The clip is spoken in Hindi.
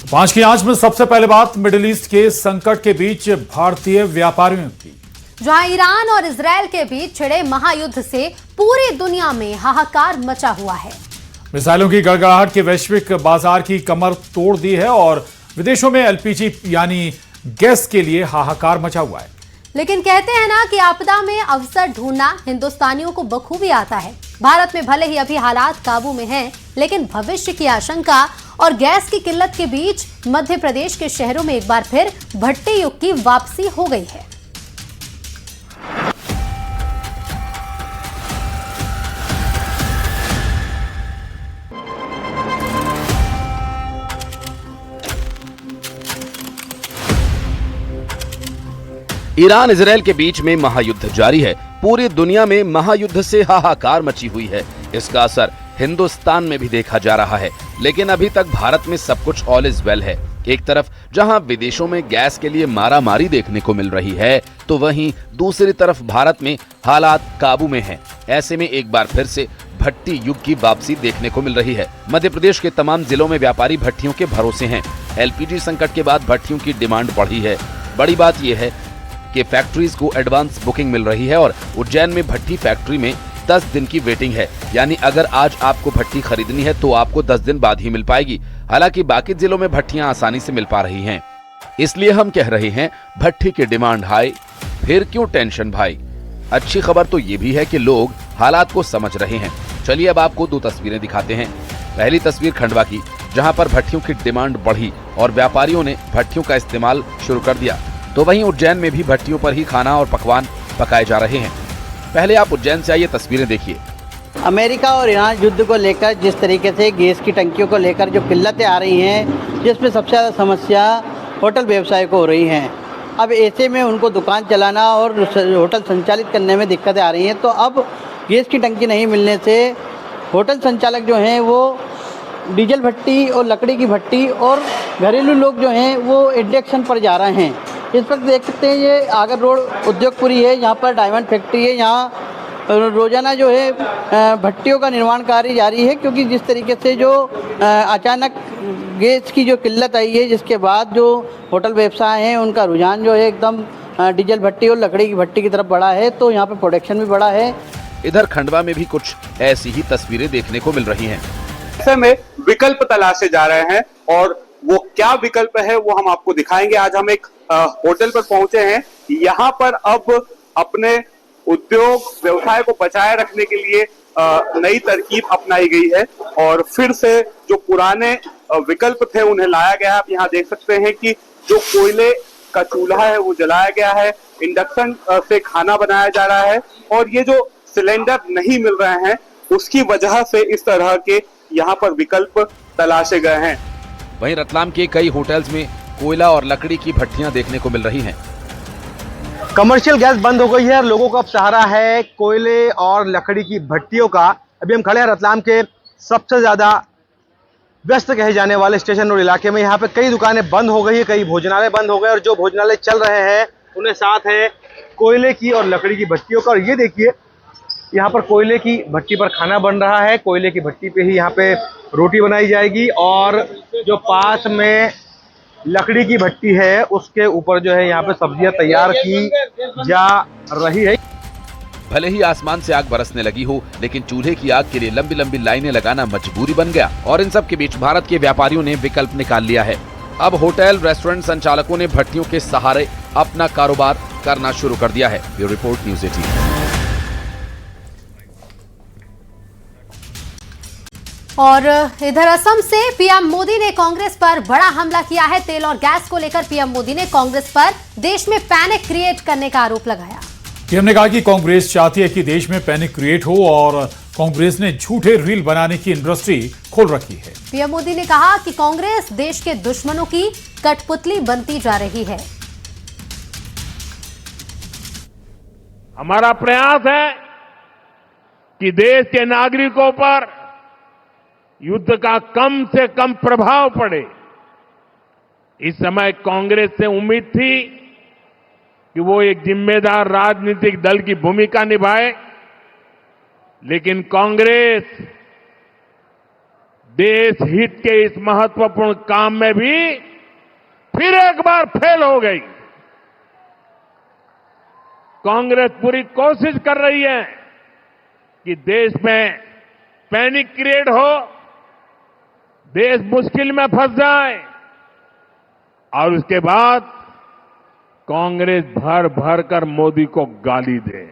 पांच की आंच में सबसे पहले बात मिडिल ईस्ट के संकट के बीच भारतीय व्यापारियों की, जहां ईरान और इजरायल के बीच छिड़े महायुद्ध से पूरी दुनिया में हाहाकार मचा हुआ है। मिसाइलों की गड़गड़ाहट के वैश्विक बाजार की कमर तोड़ दी है और विदेशों में एलपीजी यानी गैस के लिए हाहाकार मचा हुआ है। लेकिन कहते हैं ना कि आपदा में अवसर ढूंढना हिंदुस्तानियों को बखूबी आता है। भारत में भले ही अभी हालात काबू में हैं, लेकिन भविष्य की आशंका और गैस की किल्लत के बीच मध्य प्रदेश के शहरों में एक बार फिर भट्टी युग की वापसी हो गई है। ईरान इजरायल के बीच में महायुद्ध जारी है। पूरी दुनिया में महायुद्ध से हाहाकार मची हुई है। इसका असर हिंदुस्तान में भी देखा जा रहा है, लेकिन अभी तक भारत में सब कुछ ऑल इज वेल है। एक तरफ जहां विदेशों में गैस के लिए मारामारी देखने को मिल रही है, तो वहीं दूसरी तरफ भारत में हालात काबू में हैं। ऐसे में एक बार फिर से भट्टी युग की वापसी देखने को मिल रही है। मध्य प्रदेश के तमाम जिलों में व्यापारी भट्टियों के भरोसे हैं। एलपीजी संकट के बाद भट्टियों की डिमांड बढ़ी है। बड़ी बात यह है कि फैक्ट्रीज को एडवांस बुकिंग मिल रही है और उज्जैन में भट्टी फैक्ट्री में 10 दिन की वेटिंग है। यानी अगर आज आपको भट्टी खरीदनी है तो आपको 10 दिन बाद ही मिल पाएगी। हालांकि बाकी जिलों में भट्टियां आसानी से मिल पा रही हैं। इसलिए हम कह रहे हैं भट्टी की डिमांड हाई, फिर क्यों टेंशन भाई। अच्छी खबर तो ये भी है कि लोग हालात को समझ रहे हैं। चलिए अब आपको 2 तस्वीरें दिखाते हैं। पहली तस्वीर खंडवा की, जहां पर भट्टियों की डिमांड बढ़ी और व्यापारियों ने भट्टियों का इस्तेमाल शुरू कर दिया। तो वहीं उज्जैन में भी भट्टियों पर ही खाना और पकवान पकाए जा रहे हैं। पहले आप उज्जैन से आइए, तस्वीरें देखिए। अमेरिका और ईरान युद्ध को लेकर जिस तरीके से गैस की टंकियों को लेकर जो किल्लतें आ रही हैं, जिसमें सबसे ज़्यादा समस्या होटल व्यवसाय को हो रही हैं। अब ऐसे में उनको दुकान चलाना और होटल संचालित करने में दिक्कतें आ रही हैं। तो अब गैस की टंकी नहीं मिलने से होटल संचालक जो हैं वो डीजल भट्टी और लकड़ी की भट्टी और घरेलू लोग जो हैं वो इंडक्शन पर जा रहे हैं। इस वक्त देख सकते हैं ये आगर रोड उद्योगपुरी है, यहाँ पर डायमंड फैक्ट्री है। यहाँ रोजाना जो है भट्टियों का निर्माण कार्य जारी है, क्योंकि जिस तरीके से जो अचानक गैस की जो किल्लत आई है, जिसके बाद जो होटल व्यवसाय हैं उनका रुझान जो है एकदम डीजल भट्टी और लकड़ी की भट्टी की तरफ बढ़ा है। तो यहाँ पर प्रोडक्शन भी बढ़ा है। इधर खंडवा में भी कुछ ऐसी ही तस्वीरें देखने को मिल रही हैं। ऐसे में विकल्प तलाशे जा रहे हैं और वो क्या विकल्प है वो हम आपको दिखाएंगे। आज हम एक होटल पर पहुंचे हैं। यहाँ पर अब अपने उद्योग व्यवसाय को बचाए रखने के लिए नई तरकीब अपनाई गई है और फिर से जो पुराने विकल्प थे उन्हें लाया गया है। आप यहाँ देख सकते हैं कि जो कोयले का चूल्हा है वो जलाया गया है, इंडक्शन से खाना बनाया जा रहा है और ये जो सिलेंडर नहीं मिल रहे हैं उसकी वजह से इस तरह के यहाँ पर विकल्प तलाशे गए हैं। वहीं रतलाम के कई होटल्स में कोयला और लकड़ी की भट्टियां देखने को मिल रही हैं। कमर्शियल गैस बंद हो गई है और लोगों को अब सहारा है कोयले और लकड़ी की भट्टियों का। अभी हम खड़े हैं रतलाम के सबसे ज्यादा व्यस्त कहे जाने वाले स्टेशन रोड इलाके में। यहाँ पे कई दुकानें बंद हो गई है, कई भोजनालय बंद हो गए और जो भोजनालय चल रहे हैं उन्हें साथ है कोयले की और लकड़ी की भट्टियों का। और ये देखिए, यहाँ पर कोयले की भट्टी पर खाना बन रहा है। कोयले की भट्टी पे ही यहाँ पे रोटी बनाई जाएगी और जो पास में लकड़ी की भट्टी है उसके ऊपर जो है यहाँ पे सब्जियां तैयार की जा रही है। भले ही आसमान से आग बरसने लगी हो, लेकिन चूल्हे की आग के लिए लंबी लंबी लाइनें लगाना मजबूरी बन गया और इन सब के बीच भारत के व्यापारियों ने विकल्प निकाल लिया है। अब होटल रेस्टोरेंट संचालकों ने भट्टियों के सहारे अपना कारोबार करना शुरू कर दिया है। Bureau report, news 18। और इधर असम से पीएम मोदी ने कांग्रेस पर बड़ा हमला किया है। तेल और गैस को लेकर पीएम मोदी ने कांग्रेस पर देश में पैनिक क्रिएट करने का आरोप लगाया। पीएम ने कहा कि कांग्रेस चाहती है कि देश में पैनिक क्रिएट हो और कांग्रेस ने झूठे रील बनाने की इंडस्ट्री खोल रखी है। पीएम मोदी ने कहा कि कांग्रेस देश के दुश्मनों की कठपुतली बनती जा रही है। हमारा प्रयास है कि देश के नागरिकों पर युद्ध का कम से कम प्रभाव पड़े। इस समय कांग्रेस से उम्मीद थी कि वो एक जिम्मेदार राजनीतिक दल की भूमिका निभाए, लेकिन कांग्रेस देश हित के इस महत्वपूर्ण काम में भी फिर एक बार फेल हो गई। कांग्रेस पूरी कोशिश कर रही है कि देश में पैनिक क्रिएट हो, देश मुश्किल में फंस जाए और उसके बाद कांग्रेस भर भर कर मोदी को गाली दे।